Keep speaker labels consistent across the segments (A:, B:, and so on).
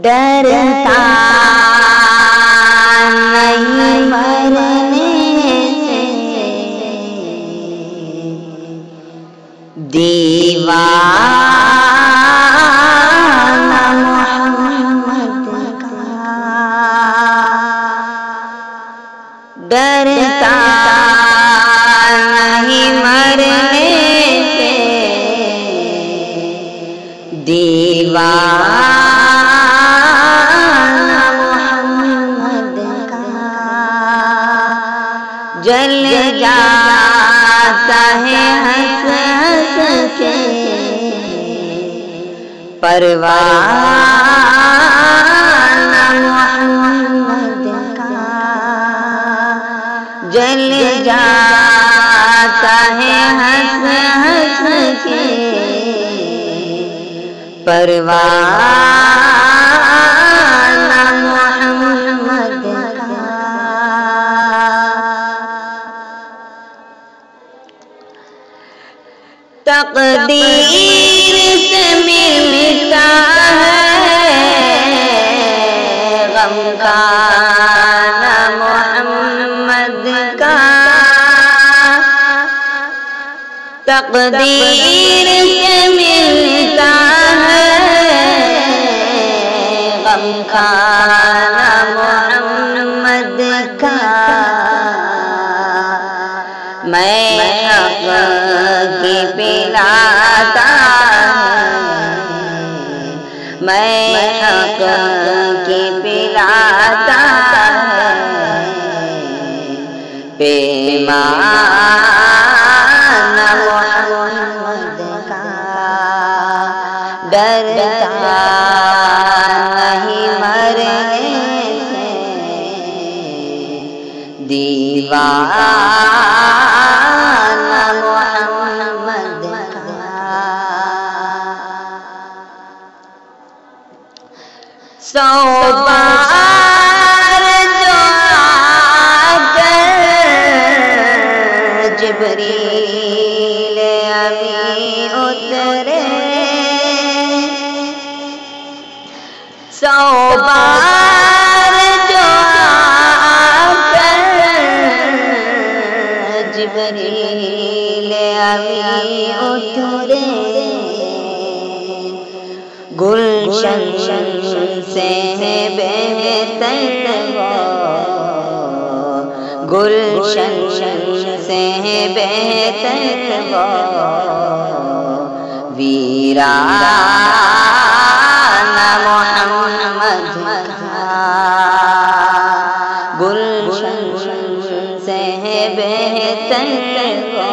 A: ڈرتا نہیں مرنے سے دیوانہ محمد کا، ڈرتا نہیں مرنے سے دیوانہ جل جاتا ہے ہنس ہنس کے پروانہ محمد کا، جل جاتا ہے ہنس ہنس کے پروانہ محمد کا۔ تقدیر سے ملتا ہے غم خانہ محمد کا، تقدیر سے ملتا ہے غم خانہ محمد کا، میں حق کی پلاتا میں حق کی پلاتا پیمانہ محمد کا، ڈرتا نہیں مرنے سے دیوانہ محمد کا۔ سو بار جو آ کر جبریل امین اترے، سو بار جو آ کر جبریل امین اترے، گلشن سے بہتر وہ، گلشن سے بہتر وہ ویرانہ محمد کا، گلشن سے بہتر وہ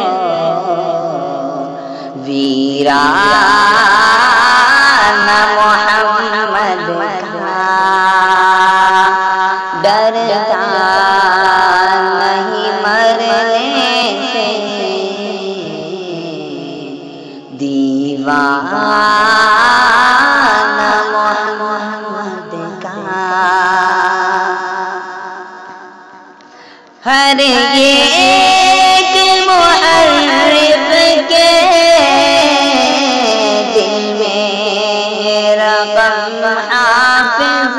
A: ویرانہ محمد کا، ڈرتا نہیں مرنے سے دیوانہ محمد کا۔ ہر ایک محرف کے دل میں رقم حافظ،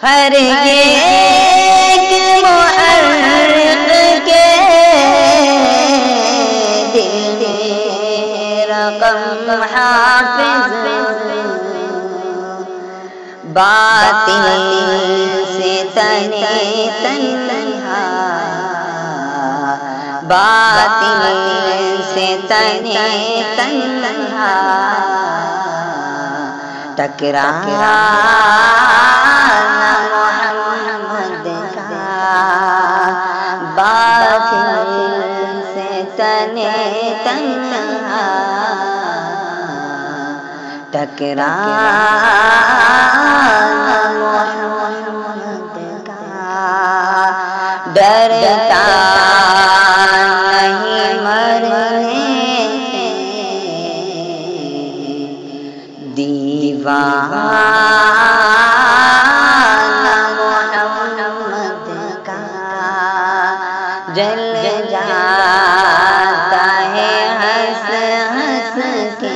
A: ہر ایک محرف کے دل میں رقم حافظ، باطل سے تنے تنہا، باطل سے تنے تنہا ٹکرانا محمد کا، باطل سے تنے تنہا ٹکرانا محمد کا، ڈرتا نہیں مرنے سے دیوانہ محمد کا، جل دل جاتا ہے ہنس ہنس کے،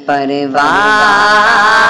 A: پرواہ